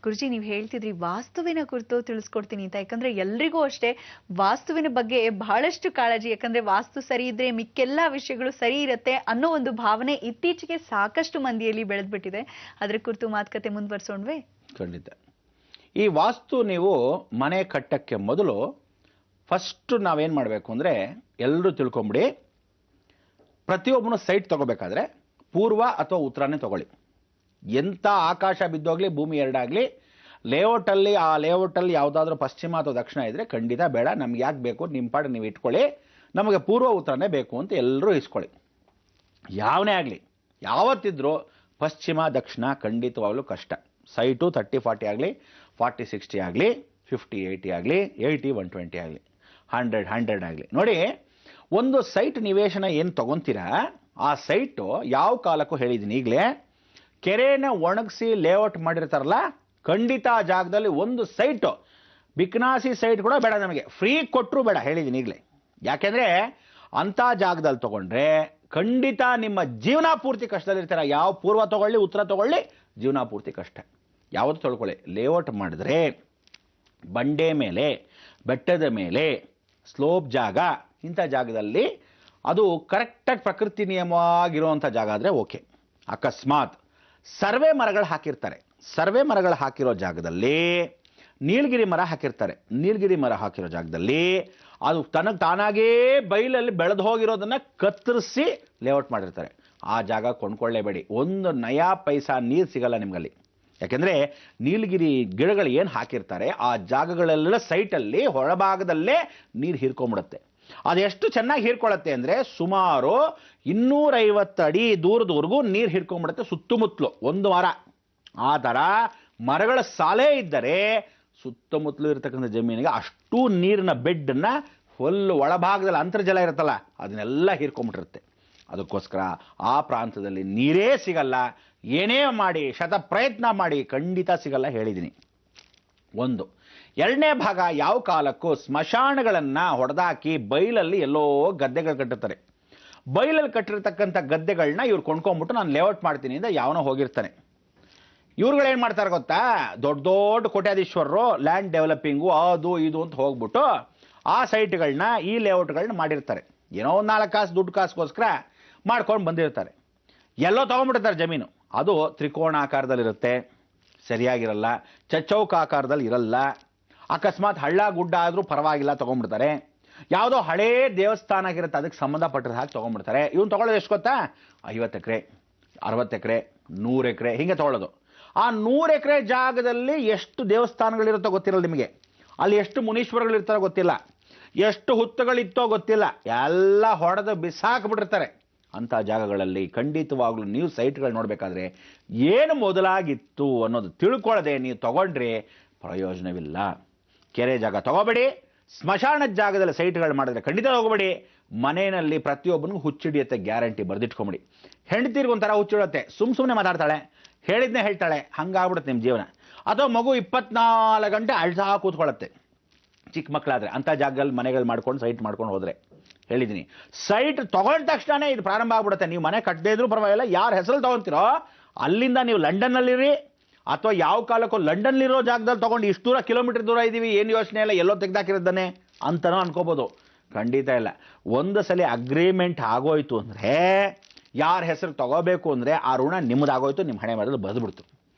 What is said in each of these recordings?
ಗುರುಜಿ ನೀವು ಹೇಳ್ತಿದ್ರಿ ವಾಸ್ತುವಿನ ಕುರಿತು ತಿಳಿಸ್ಕೊಡ್ತೀನಿ ಅಂತ. ಯಾಕಂದ್ರೆ ಎಲ್ರಿಗೂ ಅಷ್ಟೇ ವಾಸ್ತುವಿನ ಬಗ್ಗೆ ಬಹಳಷ್ಟು ಕಾಳಜಿ. ಯಾಕಂದ್ರೆ ವಾಸ್ತು ಸರಿ ಇದ್ರೆ ಮಿಕ್ಕೆಲ್ಲಾ ವಿಷಯಗಳು ಸರಿ ಇರುತ್ತೆ ಅನ್ನೋ ಒಂದು ಭಾವನೆ ಇತ್ತೀಚೆಗೆ ಸಾಕಷ್ಟು ಮಂದಿಯಲ್ಲಿ ಬೆಳೆದ್ಬಿಟ್ಟಿದೆ. ಅದ್ರ ಕುರಿತು ಮಾತುಕತೆ ಮುಂದುವರ್ಸೋಣ್ವೇ? ಖಂಡಿತ. ಈ ವಾಸ್ತು ನೀವು ಮನೆ ಕಟ್ಟಕ್ಕೆ ಮೊದಲು ಫಸ್ಟ್ ನಾವೇನು ಮಾಡಬೇಕು ಅಂದರೆ, ಎಲ್ಲರೂ ತಿಳ್ಕೊಂಬಿಡಿ, ಪ್ರತಿಯೊಬ್ಬನು ಸೈಟ್ ತಗೋಬೇಕಾದ್ರೆ ಪೂರ್ವ ಅಥವಾ ಉತ್ತರನೇ ತಗೊಳ್ಳಿ. ಎಂಥ ಆಕಾಶ ಬಿದ್ದೋಗ್ಲಿ, ಭೂಮಿ ಎರಡಾಗಲಿ, ಲೇಔಟಲ್ಲಿ ಆ ಲೇಔಟಲ್ಲಿ ಯಾವುದಾದ್ರೂ ಪಶ್ಚಿಮ ಅಥವಾ ದಕ್ಷಿಣ ಇದ್ದರೆ ಖಂಡಿತ ಬೇಡ. ನಮ್ಗೆ ಯಾಕೆ ಬೇಕು, ನಿಮ್ಮ ಪಾಡು ನೀವು ಇಟ್ಕೊಳ್ಳಿ, ನಮಗೆ ಪೂರ್ವ ಉತ್ತರನೇ ಬೇಕು ಅಂತ ಎಲ್ಲರೂ ಇಸ್ಕೊಳ್ಳಿ. ಯಾವನೇ ಆಗಲಿ, ಯಾವತ್ತಿದ್ರೂ ಪಶ್ಚಿಮ ದಕ್ಷಿಣ ಖಂಡಿತವಾಗಲೂ ಕಷ್ಟ. ಸೈಟು 30-40 ಆಗಲಿ, 40-60 ಆಗಲಿ, 50-80 ಆಗಲಿ, 80-120 ಆಗಲಿ, 100-100 ಆಗಲಿ. ನೋಡಿ, ಒಂದು ಸೈಟ್ ನಿವೇಶನ ಏನು ತಗೊಂತೀರಾ, ಆ ಸೈಟು ಯಾವ ಕಾಲಕ್ಕೂ ಹೇಳಿದ್ದೀನಿ ಈಗಲೇ, ಕೆರೆನ ಒಣಗಿಸಿ ಲೇಔಟ್ ಮಾಡಿರ್ತಾರಲ್ಲ, ಖಂಡಿತ ಆ ಜಾಗದಲ್ಲಿ ಒಂದು ಸೈಟು, ಬಿಕ್ನಾಸಿ ಸೈಟ್ ಕೂಡ ಬೇಡ, ನಮಗೆ ಫ್ರೀ ಕೊಟ್ಟರು ಬೇಡ, ಹೇಳಿದ್ದೀನಿ ಈಗಲೇ. ಯಾಕೆಂದರೆ ಅಂಥ ಜಾಗದಲ್ಲಿ ತೊಗೊಂಡ್ರೆ ಖಂಡಿತ ನಿಮ್ಮ ಜೀವನ ಪೂರ್ತಿ ಕಷ್ಟದಲ್ಲಿರ್ತಾರೆ. ಯಾವ ಪೂರ್ವ ತೊಗೊಳ್ಳಿ, ಉತ್ತರ ತೊಗೊಳ್ಳಿ, ಜೀವನ ಪೂರ್ತಿ ಕಷ್ಟ. ಯಾವುದು ತೊಳ್ಕೊಳ್ಳಿ, ಲೇಔಟ್ ಮಾಡಿದ್ರೆ ಬಂಡೆ ಮೇಲೆ, ಬೆಟ್ಟದ ಮೇಲೆ, ಸ್ಲೋಪ್ ಜಾಗ, ಇಂಥ ಜಾಗದಲ್ಲಿ ಅದು ಕರೆಕ್ಟಾಗಿ ಪ್ರಕೃತಿ ನಿಯಮವಾಗಿರುವಂಥ ಜಾಗ ಆದರೆ ಓಕೆ. ಅಕಸ್ಮಾತ್ ಸರ್ವೆ ಮರಗಳು ಹಾಕಿರ್ತಾರೆ, ಸರ್ವೆ ಮರಗಳು ಹಾಕಿರೋ ಜಾಗದಲ್ಲಿ ನೀಲಗಿರಿ ಮರ ಹಾಕಿರ್ತಾರೆ, ನೀಲಗಿರಿ ಮರ ಹಾಕಿರೋ ಜಾಗದಲ್ಲಿ ಅದು ತನಗೆ ತಾನಾಗೇ ಬೈಲಲ್ಲಿ ಬೆಳೆದು ಹೋಗಿರೋದನ್ನು ಕತ್ತರಿಸಿ ಲೇಔಟ್ ಮಾಡಿರ್ತಾರೆ. ಆ ಜಾಗ ಕೊಂಡ್ಕೊಳ್ಳೇಬೇಡಿ, ಒಂದು ನಯಾ ಪೈಸಾ ನೀರು ಸಿಗಲ್ಲ ನಿಮಗಲ್ಲಿ. ಯಾಕೆಂದರೆ ನೀಲಗಿರಿ ಗಿಡಗಳು ಏನು ಹಾಕಿರ್ತಾರೆ ಆ ಜಾಗಗಳೆಲ್ಲ ಸೈಟಲ್ಲಿ ಹೊರಭಾಗದಲ್ಲೇ ನೀರು ಹೀರ್ಕೊಂಬಿಡುತ್ತೆ. ಅದೆಷ್ಟು ಚೆನ್ನಾಗಿ ಹೀರ್ಕೊಳ್ಳುತ್ತೆ ಅಂದರೆ ಸುಮಾರು 250 ಅಡಿ ದೂರದವರೆಗೂ ನೀರು ಹೀರ್ಕೊಂಡ್ಬಿಡುತ್ತೆ ಸುತ್ತಮುತ್ತಲು ಒಂದು ವಾರ. ಆ ಥರ ಮರಗಳ ಸಾಲೇ ಇದ್ದರೆ ಸುತ್ತಮುತ್ತಲು ಇರತಕ್ಕಂಥ ಜಮೀನಿಗೆ ಅಷ್ಟು ನೀರಿನ ಬೆಡ್ಡನ್ನು ಫುಲ್ ಒಳಭಾಗದಲ್ಲಿ ಅಂತರ್ಜಲ ಇರುತ್ತಲ್ಲ ಅದನ್ನೆಲ್ಲ ಹೀರ್ಕೊಂಬಿಟ್ಟಿರುತ್ತೆ. ಅದಕ್ಕೋಸ್ಕರ ಆ ಪ್ರಾಂತದಲ್ಲಿ ನೀರೇ ಸಿಗಲ್ಲ. ಏನೇ ಮಾಡಿ, ಶತ ಪ್ರಯತ್ನ ಮಾಡಿ, ಖಂಡಿತ ಸಿಗಲ್ಲ, ಹೇಳಿದ್ದೀನಿ. ಒಂದು. ಎರಡನೇ ಭಾಗ, ಯಾವ ಕಾಲಕ್ಕೂ ಸ್ಮಶಾನಗಳನ್ನು ಹೊಡೆದಾಕಿ ಬೈಲಲ್ಲಿ ಎಲ್ಲೋ ಗದ್ದೆಗಳು ಕಟ್ಟಿರ್ತಾರೆ. ಬೈಲಲ್ಲಿ ಕಟ್ಟಿರ್ತಕ್ಕಂಥ ಗದ್ದೆಗಳನ್ನ ಇವ್ರು ಕೊಂಡ್ಕೊಂಡ್ಬಿಟ್ಟು ನಾನು ಲೇಔಟ್ ಮಾಡ್ತೀನಿ ಅಂತ ಯಾವನೋ ಹೋಗಿರ್ತಾನೆ. ಇವ್ರುಗಳೇನು ಮಾಡ್ತಾರೆ ಗೊತ್ತಾ, ದೊಡ್ಡ ದೊಡ್ಡ ಕೋಟ್ಯಾಧೀಶ್ವರರು ಲ್ಯಾಂಡ್ ಡೆವಲಪಿಂಗು ಅದು ಇದು ಅಂತ ಹೋಗ್ಬಿಟ್ಟು ಆ ಸೈಟ್ಗಳನ್ನ, ಈ ಲೇಔಟ್ಗಳನ್ನ ಮಾಡಿರ್ತಾರೆ. ಏನೋ ಒಂದು 4 ಕಾಸು ದುಡ್ಡು ಕಾಸಿಗೋಸ್ಕರ ಮಾಡ್ಕೊಂಡು ಬಂದಿರ್ತಾರೆ. ಎಲ್ಲೋ ತೊಗೊಂಡ್ಬಿಡ್ತಾರೆ ಜಮೀನು. ಅದು ತ್ರಿಕೋಣಾಕಾರದಲ್ಲಿರುತ್ತೆ, ಸರಿಯಾಗಿರಲ್ಲ, ಚಚ್ಚೌಕ ಆಕಾರದಲ್ಲಿ ಇರಲ್ಲ. ಅಕಸ್ಮಾತ್ ಹಳ್ಳ ಗುಡ್ಡ ಆದರೂ ಪರವಾಗಿಲ್ಲ, ತೊಗೊಂಡ್ಬಿಡ್ತಾರೆ. ಯಾವುದೋ ಹಳೇ ದೇವಸ್ಥಾನ ಆಗಿರುತ್ತೆ, ಅದಕ್ಕೆ ಸಂಬಂಧಪಟ್ಟದ ಹಾಕಿ ತೊಗೊಂಡ್ಬಿಡ್ತಾರೆ. ಇವನು ತೊಗೊಳ್ಳೋದು ಎಷ್ಟು ಗೊತ್ತಾ, 50 ಎಕರೆ, 60 ಎಕರೆ, 100 ಎಕರೆ, ಹೀಗೆ ತೊಗೊಳ್ಳೋದು. ಆ 100 ಎಕರೆ ಜಾಗದಲ್ಲಿ ಎಷ್ಟು ದೇವಸ್ಥಾನಗಳಿರುತ್ತೋ ಗೊತ್ತಿರಲ್ಲ ನಿಮಗೆ, ಅಲ್ಲಿ ಎಷ್ಟು ಮುನೀಶ್ವರಗಳಿರ್ತಾರೋ ಗೊತ್ತಿಲ್ಲ, ಎಷ್ಟು ಹುತ್ತಗಳಿತ್ತೋ ಗೊತ್ತಿಲ್ಲ, ಎಲ್ಲ ಹೊಡೆದು ಬಿಸಾಕ್ಬಿಟ್ಟಿರ್ತಾರೆ. ಅಂಥ ಜಾಗಗಳಲ್ಲಿ ಖಂಡಿತವಾಗ್ಲೂ ನೀವು ಸೈಟ್ಗಳು ನೋಡಬೇಕಾದ್ರೆ ಏನು ಮೊದಲಾಗಿತ್ತು ಅನ್ನೋದು ತಿಳ್ಕೊಳ್ಳದೆ ನೀವು ತಗೊಂಡ್ರೆ ಪ್ರಯೋಜನವಿಲ್ಲ. ಕೆರೆ ಜಾಗ ತಗೋಬೇಡಿ, ಸ್ಮಶಾನದ ಜಾಗದಲ್ಲಿ ಸೈಟ್ಗಳು ಮಾಡಿದ್ರೆ ಖಂಡಿತ ಹೋಗಬೇಡಿ. ಮನೆಯಲ್ಲಿ ಪ್ರತಿಯೊಬ್ಬನಿಗೂ ಹುಚ್ಚಿಡಿಯುತ್ತೆ, ಗ್ಯಾರಂಟಿ, ಬರೆದಿಟ್ಕೊಂಬಿಡಿ. ಹೆಂಡತಿರ್ಗೊಂಥರ ಹುಚ್ಚಿಡುತ್ತೆ, ಸುಮ್ಮನೆ ಮಾತಾಡ್ತಾಳೆ, ಹೇಳಿದ್ನೇ ಹೇಳ್ತಾಳೆ, ಹಂಗಾಗ್ಬಿಡುತ್ತೆ ನಿಮ್ಮ ಜೀವನ. ಅಥವಾ ಮಗು 24 ಗಂಟೆ ಅಳ್ಸಾ ಕೂತ್ಕೊಳ್ಳುತ್ತೆ ಚಿಕ್ಕ ಮಕ್ಕಳಾದರೆ. ಅಂಥ ಜಾಗದಲ್ಲಿ ಮನೆಗಳು ಮಾಡ್ಕೊಂಡು ಸೈಟ್ ಮಾಡ್ಕೊಂಡು ಹೋದರೆ, ಹೇಳಿದ್ದೀನಿ, ಸೈಟ್ ತೊಗೊಂಡ ತಕ್ಷಣ ಇದು ಪ್ರಾರಂಭ ಆಗ್ಬಿಡುತ್ತೆ. ನೀವು ಮನೆ ಕಟ್ಟದೇ ಇದ್ರೂ ಪರವಾಗಿಲ್ಲ, ಯಾರ ಹೆಸರಲ್ಲಿ ತೊಗೊತೀರೋ ಅಲ್ಲಿಂದ ನೀವು ಲಂಡನ್ನಲ್ಲಿರಿ ಅಥವಾ ಯಾವ ಕಾಲಕ್ಕೂ ಲಂಡನ್ಲಿರೋ ಜಾಗದಲ್ಲಿ ತೊಗೊಂಡು ಇಷ್ಟು ದೂರ ಕಿಲೋಮೀಟರ್ ದೂರ ಇದ್ದೀವಿ, ಏನು ಯೋಚನೆ ಇಲ್ಲ, ಎಲ್ಲೋ ತೆಗೆದಾಕಿರೋದನ್ನೇ ಅಂತನೋ ಅನ್ಕೋಬೋದು. ಖಂಡಿತ ಇಲ್ಲ. ಒಂದು ಸಲ ಅಗ್ರಿಮೆಂಟ್ ಆಗೋಯ್ತು ಅಂದರೆ, ಯಾರ ಹೆಸರು ತಗೋಬೇಕು ಅಂದರೆ ಆ ಋಣ ನಿಮ್ಮದಾಗೋಯ್ತು, ನಿಮ್ಮ ಹಣೆ ಮಾಡೋದು ಬರೆದ್ಬಿಡ್ತು.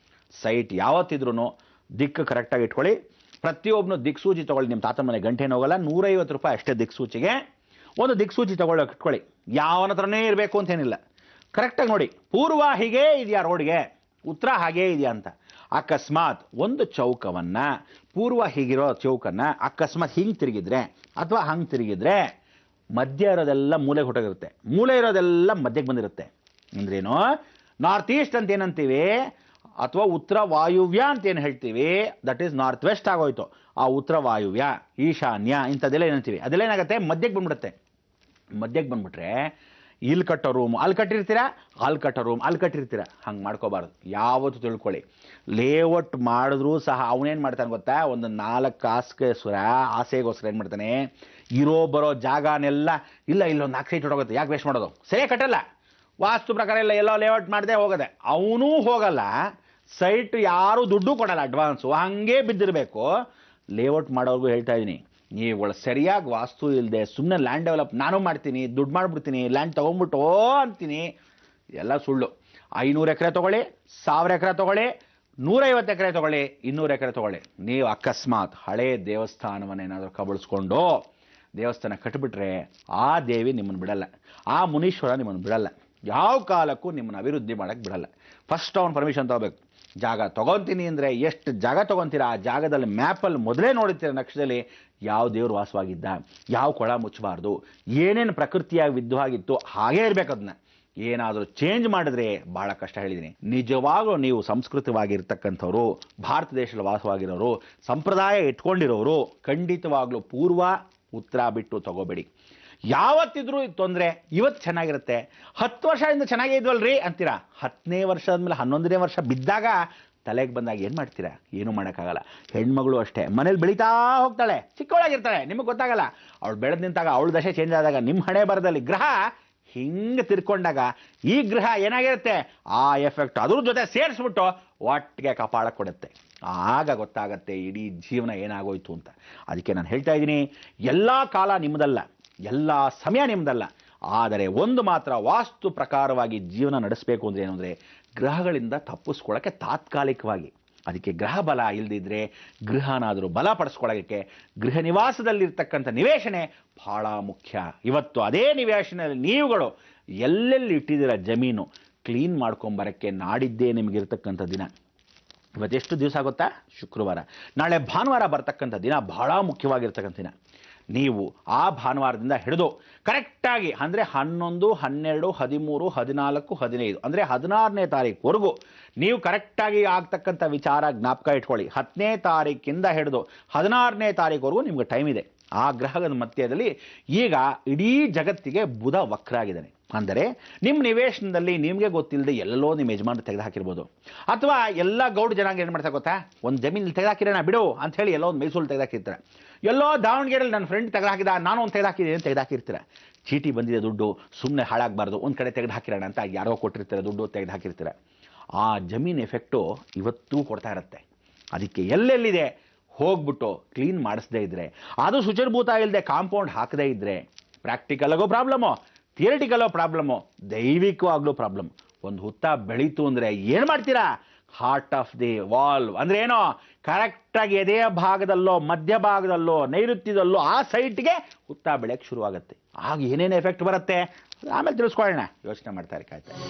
ಸೈಟ್ ಯಾವತ್ತಿದ್ರೂ ದಿಕ್ಕು ಕರೆಕ್ಟಾಗಿ ಇಟ್ಕೊಳ್ಳಿ. ಪ್ರತಿಯೊಬ್ಬನು ದಿಕ್ಸೂಚಿ ತೊಗೊಳ್ಳಿ. ನಿಮ್ಮ ತಾತನ ಮನೆ ಗಂಟೆನೂ ಹೋಗಲ್ಲ, 150 ರೂಪಾಯಿ ಅಷ್ಟೇ ದಿಕ್ಸೂಚಿಗೆ. ಒಂದು ದಿಕ್ಸೂಚಿ ತೊಗೊಳ್ಳೋಕೆ ಇಟ್ಕೊಳ್ಳಿ. ಯಾವನ ಹತ್ರನೇ ಇರಬೇಕು ಅಂತೇನಿಲ್ಲ, ಕರೆಕ್ಟಾಗಿ ನೋಡಿ. ಪೂರ್ವ ಹೀಗೇ ಇದೆಯಾ ರೋಡ್ಗೆ, ಉತ್ತರ ಹಾಗೇ ಇದೆಯಾ ಅಂತ. ಅಕಸ್ಮಾತ್ ಒಂದು ಚೌಕವನ್ನು, ಪೂರ್ವ ಹೀಗಿರೋ ಚೌಕನ್ನು ಅಕಸ್ಮಾತ್ ಹಿಂಗೆ ತಿರುಗಿದ್ರೆ ಅಥವಾ ಹಂಗೆ ತಿರುಗಿದ್ರೆ ಮಧ್ಯ ಇರೋದೆಲ್ಲ ಮೂಲೆಗೆ ಹೊಟ್ಟೋಗಿರುತ್ತೆ, ಮೂಲೆ ಇರೋದೆಲ್ಲ ಮಧ್ಯಕ್ಕೆ ಬಂದಿರುತ್ತೆ. ಅಂದ್ರೇನು, ನಾರ್ತ್ ಈಸ್ಟ್ ಅಂತ ಏನಂತೀವಿ ಅಥವಾ ಉತ್ತರ ವಾಯುವ್ಯ ಅಂತ ಏನು ಹೇಳ್ತೀವಿ, ದಟ್ ಈಸ್ ನಾರ್ತ್ ವೆಸ್ಟ್ ಆಗೋಯ್ತು. ಆ ಉತ್ತರ ವಾಯುವ್ಯ, ಈಶಾನ್ಯ ಇಂಥದ್ದೆಲ್ಲ ಏನಂತೀವಿ, ಅದೆಲ್ಲ ಏನಾಗುತ್ತೆ, ಮಧ್ಯಕ್ಕೆ ಬಂದ್ಬಿಡುತ್ತೆ. ಮಧ್ಯಕ್ಕೆ ಬಂದ್ಬಿಟ್ರೆ ಇಲ್ಲಿ ಕಟ್ಟೋ ರೂಮ್ ಅಲ್ಲಿ ಕಟ್ಟಿರ್ತೀರಾ, ಅಲ್ಲಿ ಕಟ್ಟೋ ರೂಮ್ ಅಲ್ಲಿ ಕಟ್ಟಿರ್ತೀರಾ. ಹಂಗೆ ಮಾಡ್ಕೋಬಾರ್ದು. ಯಾವತ್ತು ತಿಳ್ಕೊಳ್ಳಿ, ಲೇಔಟ್ ಮಾಡಿದ್ರೂ ಸಹ ಅವನೇನು ಮಾಡ್ತಾನೆ ಗೊತ್ತಾ, ಒಂದು 4 ಕಾಸಿಗೋಸ್ಕರ, ಆಸೆಗೋಸ್ಕರ ಏನು ಮಾಡ್ತಾನೆ, ಇರೋ ಬರೋ ಜಾಗನೆಲ್ಲ ಇಲ್ಲ ಇಲ್ಲೊಂದು 4 ಸೈಟ್ ಹೊಡೋಗುತ್ತೆ, ಯಾಕೆ ವೇಸ್ಟ್ ಮಾಡೋದು, ಸರಿಯಾಗಿ ಕಟ್ಟಲ್ಲ, ವಾಸ್ತು ಪ್ರಕಾರ ಎಲ್ಲ ಎಲ್ಲೋ ಲೇಔಟ್ ಮಾಡದೆ ಹೋಗೋದೆ. ಅವನೂ ಹೋಗಲ್ಲ, ಸೈಟ್ ಯಾರು ದುಡ್ಡು ಕೊಡಲ್ಲ ಅಡ್ವಾನ್ಸು, ಹಂಗೆ ಬಿದ್ದಿರಬೇಕು. ಲೇಔಟ್ ಮಾಡೋರ್ಗೂ ಹೇಳ್ತಾ ಇದ್ದೀನಿ, ನೀವುಗಳು ಸರಿಯಾಗಿ ವಾಸ್ತು ಇಲ್ಲದೆ ಸುಮ್ಮನೆ ಲ್ಯಾಂಡ್ ಡೆವಲಪ್ ನಾನು ಮಾಡ್ತೀನಿ, ದುಡ್ಡು ಮಾಡಿಬಿಡ್ತೀನಿ, ಲ್ಯಾಂಡ್ ತೊಗೊಂಡ್ಬಿಟ್ಟು ಅಂತೀನಿ, ಎಲ್ಲ ಸುಳ್ಳು. 500 ಎಕರೆ ತೊಗೊಳ್ಳಿ, 1000 ಎಕರೆ ತೊಗೊಳ್ಳಿ, 150 ಎಕರೆ ತೊಗೊಳ್ಳಿ, 200 ಎಕರೆ ತೊಗೊಳ್ಳಿ, ನೀವು ಅಕಸ್ಮಾತ್ ಹಳೇ ದೇವಸ್ಥಾನವನ್ನೇನಾದರೂ ಕಬಳಿಸ್ಕೊಂಡು ದೇವಸ್ಥಾನ ಕಟ್ಟಿಬಿಟ್ರೆ ಆ ದೇವಿ ನಿಮ್ಮನ್ನು ಬಿಡಲ್ಲ, ಆ ಮುನೀಶ್ವರ ನಿಮ್ಮನ್ನು ಬಿಡಲ್ಲ, ಯಾವ ಕಾಲಕ್ಕೂ ನಿಮ್ಮನ್ನು ಅಭಿವೃದ್ಧಿ ಮಾಡೋಕ್ಕೆ ಬಿಡಲ್ಲ. ಫಸ್ಟ್ ಅವ್ನು ಪರ್ಮಿಷನ್ ತೊಗೋಬೇಕು. ಜಾಗ ತೊಗೊತೀನಿ ಅಂದರೆ ಎಷ್ಟು ಜಾಗ ತೊಗೊತೀರಾ, ಆ ಜಾಗದಲ್ಲಿ ಮ್ಯಾಪಲ್ಲಿ ಮೊದಲೇ ನೋಡುತ್ತೀರ ನಕ್ಷದಲ್ಲಿ ಯಾವ ದೇವ್ರು ವಾಸವಾಗಿದ್ದ, ಯಾವ ಕೊಳ ಮುಚ್ಚಬಾರ್ದು, ಏನೇನು ಪ್ರಕೃತಿಯಾಗಿ ವಿದ್ವಾಗಿತ್ತು ಹಾಗೇ ಇರಬೇಕು. ಅದನ್ನ ಏನಾದರೂ ಚೇಂಜ್ ಮಾಡಿದ್ರೆ ಭಾಳ ಕಷ್ಟ. ಹೇಳಿದ್ದೀನಿ, ನಿಜವಾಗ್ಲೂ ನೀವು ಸಂಸ್ಕೃತವಾಗಿರ್ತಕ್ಕಂಥವ್ರು, ಭಾರತ ದೇಶದಲ್ಲಿ ವಾಸವಾಗಿರೋರು, ಸಂಪ್ರದಾಯ ಇಟ್ಕೊಂಡಿರೋರು ಖಂಡಿತವಾಗ್ಲೂ ಪೂರ್ವ ಉತ್ತರ ಬಿಟ್ಟು ತಗೋಬೇಡಿ. ಯಾವತ್ತಿದ್ರೂ ತೊಂದರೆ, ಇವತ್ತು ಚೆನ್ನಾಗಿರುತ್ತೆ, 10 ವರ್ಷದಿಂದ ಚೆನ್ನಾಗೇ ಇದ್ವಲ್ರಿ ಅಂತೀರಾ, 10ನೇ ವರ್ಷ ಆದಮೇಲೆ 11ನೇ ವರ್ಷ ಬಿದ್ದಾಗ ತಲೆಗೆ ಬಂದಾಗ ಏನು ಮಾಡ್ತೀರಾ? ಏನೂ ಮಾಡೋಕ್ಕಾಗಲ್ಲ. ಹೆಣ್ಮಗಳು ಅಷ್ಟೇ, ಮನೇಲಿ ಬೆಳೀತಾ ಹೋಗ್ತಾಳೆ, ಚಿಕ್ಕವಳಾಗಿರ್ತಾಳೆ, ನಿಮಗೆ ಗೊತ್ತಾಗಲ್ಲ. ಅವಳು ಬೆಳೆದು ನಿಂತಾಗ, ಅವಳ ದಶೆ ಚೇಂಜ್ ಆದಾಗ, ನಿಮ್ಮ ಹಣೆ ಬರದಲ್ಲಿ ಗ್ರಹ ಹಿಂಗೆ ತಿರ್ಕೊಂಡಾಗ ಈ ಗ್ರಹ ಏನಾಗಿರುತ್ತೆ, ಆ ಎಫೆಕ್ಟ್ ಅದ್ರ ಜೊತೆ ಸೇರಿಸ್ಬಿಟ್ಟು ಒಟ್ಟಿಗೆ ಕಪಾಳ ಕೊಡುತ್ತೆ. ಆಗ ಗೊತ್ತಾಗತ್ತೆ ಇಡೀ ಜೀವನ ಏನಾಗೋಯ್ತು ಅಂತ. ಅದಕ್ಕೆ ನಾನು ಹೇಳ್ತಾ ಇದ್ದೀನಿ, ಎಲ್ಲ ಕಾಲ ನಿಮ್ಮದಲ್ಲ, ಎಲ್ಲ ಸಮಯ ನಿಮ್ಮದಲ್ಲ, ಆದರೆ ಒಂದು ಮಾತ್ರ ವಾಸ್ತು ಪ್ರಕಾರವಾಗಿ ಜೀವನ ನಡೆಸಬೇಕು ಅಂದರೆ ಏನು ಅಂದರೆ ಗ್ರಹಗಳಿಂದ ತಪ್ಪಿಸ್ಕೊಳ್ಳೋಕ್ಕೆ ತಾತ್ಕಾಲಿಕವಾಗಿ. ಅದಕ್ಕೆ ಗ್ರಹ ಬಲ ಇಲ್ಲದಿದ್ದರೆ ಗೃಹನಾದರೂ ಬಲಪಡಿಸ್ಕೊಳ್ಳೋಕ್ಕೆ ಗೃಹ ನಿವಾಸದಲ್ಲಿರ್ತಕ್ಕಂಥ ನಿವೇಶನೆ ಬಹಳ ಮುಖ್ಯ. ಇವತ್ತು ಅದೇ ನಿವೇಶನಲ್ಲಿ ನೀವುಗಳು ಎಲ್ಲೆಲ್ಲಿ ಇಟ್ಟಿದ್ದೀರ ಜಮೀನು ಕ್ಲೀನ್ ಮಾಡ್ಕೊಂಬರೋಕ್ಕೆ ನಾಡಿದ್ದೇ ನಿಮಗಿರ್ತಕ್ಕಂಥ ದಿನ. ಇವತ್ತೆಷ್ಟು ದಿವಸ ಆಗುತ್ತಾ? ಶುಕ್ರವಾರ. ನಾಳೆ ಭಾನುವಾರ ಬರ್ತಕ್ಕಂಥ ದಿನ ಬಹಳ ಮುಖ್ಯವಾಗಿರ್ತಕ್ಕಂಥ ದಿನ. ನೀವು ಆ ಭಾನುವಾರದಿಂದ ಹಿಡಿದು ಕರೆಕ್ಟಾಗಿ ಅಂದರೆ 11, 12, 13, 14, 15 ಅಂದರೆ 16ನೇ ತಾರೀಕುವರೆಗೂ ನೀವು ಕರೆಕ್ಟಾಗಿ ಆಗ್ತಕ್ಕಂಥ ವಿಚಾರ ಜ್ಞಾಪಕ ಇಟ್ಕೊಳ್ಳಿ. 10ನೇ ತಾರೀಕಿಂದ ಹಿಡಿದು 16ನೇ ತಾರೀಕುವರೆಗೂ ನಿಮ್ಗೆ ಟೈಮ್ ಇದೆ. ಆ ಗ್ರಹದ ಮಧ್ಯದಲ್ಲಿ ಈಗ ಇಡೀ ಜಗತ್ತಿಗೆ ಬುಧ ವಕ್ರ ಆಗಿದ್ದಾನೆ. ಅಂದರೆ ನಿಮ್ಮ ನಿವೇಶನದಲ್ಲಿ ನಿಮಗೆ ಗೊತ್ತಿಲ್ಲದೆ ಎಲ್ಲೋ ನಿಮ್ಮ ಯಜಮಾನ ತೆಗೆದುಹಾಕಿರ್ಬೋದು, ಅಥವಾ ಎಲ್ಲ ಗೌಡ ಜನಾಂಗ ಏನು ಮಾಡ್ತಾ ಗೊತ್ತಾ, ಒಂದು ಜಮೀನಲ್ಲಿ ತೆಗೆದುಹಾಕಿರೋಣ ಬಿಡು ಅಂತ ಹೇಳಿ ಎಲ್ಲೋ ಒಂದು ಮೈಸೂರು ತೆಗೆದುಹಾಕಿರ್ತಾರೆ, ಎಲ್ಲೋ ದಾವಣಗೆರೆಯಲ್ಲಿ ನನ್ನ ಫ್ರೆಂಡ್ ತೆಗೆದುಹಾಕಿದ, ನಾನು ಒಂದು ತೆಗೆದುಹಾಕಿದ್ದೀನಿ ಅಂತ ತೆಗೆದುಹಾಕಿರ್ತೀರ. ಚೀಟಿ ಬಂದಿದೆ ದುಡ್ಡು, ಸುಮ್ಮನೆ ಹಾಳಾಗಬಾರ್ದು, ಒಂದು ಕಡೆ ತೆಗೆದುಹಾಕಿರೋಣ ಅಂತ ಯಾರೋ ಕೊಟ್ಟಿರ್ತಾರೆ ದುಡ್ಡು, ತೆಗೆದುಹಾಕಿರ್ತೀರ. ಆ ಜಮೀನು ಎಫೆಕ್ಟು ಇವತ್ತೂ ಕೊಡ್ತಾ ಇರುತ್ತೆ. ಅದಕ್ಕೆ ಎಲ್ಲೆಲ್ಲಿದೆ ಹೋಗ್ಬಿಟ್ಟು ಕ್ಲೀನ್ ಮಾಡಿಸದೇ ಇದ್ದರೆ, ಅದು ಶುಚಿರ್ಭೂತ ಇಲ್ಲದೆ ಕಾಂಪೌಂಡ್ ಹಾಕದೇ ಇದ್ದರೆ ಪ್ರಾಕ್ಟಿಕಲ್ಗೂ ಪ್ರಾಬ್ಲಮ್ಮು, ಥಿಯರಿಟಿಕಲ್ಲೋ ಪ್ರಾಬ್ಲಮ್ಮು, ದೈವಿಕವಾಗ್ಲೂ ಪ್ರಾಬ್ಲಮ್. ಒಂದು ಹುತ್ತ ಬೆಳೀತು ಅಂದರೆ ಏನು ಮಾಡ್ತೀರಾ? ಹಾರ್ಟ್ ಆಫ್ ದಿ ವಾಲ್ವ್ ಅಂದರೆ ಏನೋ ಕರೆಕ್ಟಾಗಿ ಎದೆಯ ಭಾಗದಲ್ಲೋ ಮಧ್ಯಭಾಗದಲ್ಲೋ ನೈಋತ್ಯದಲ್ಲೋ ಆ ಸೈಟ್ಗೆ ಹುತ್ತ ಬೆಳೆಯೋಕ್ಕೆ ಶುರುವಾಗುತ್ತೆ. ಆಗ ಏನೇನು ಎಫೆಕ್ಟ್ ಬರುತ್ತೆ ಆಮೇಲೆ ತಿಳಿಸ್ಕೊಳ್ಳೋಣ, ಯೋಚನೆ ಮಾಡ್ತಾರೆ ಕಾಯ್ತಾರೆ.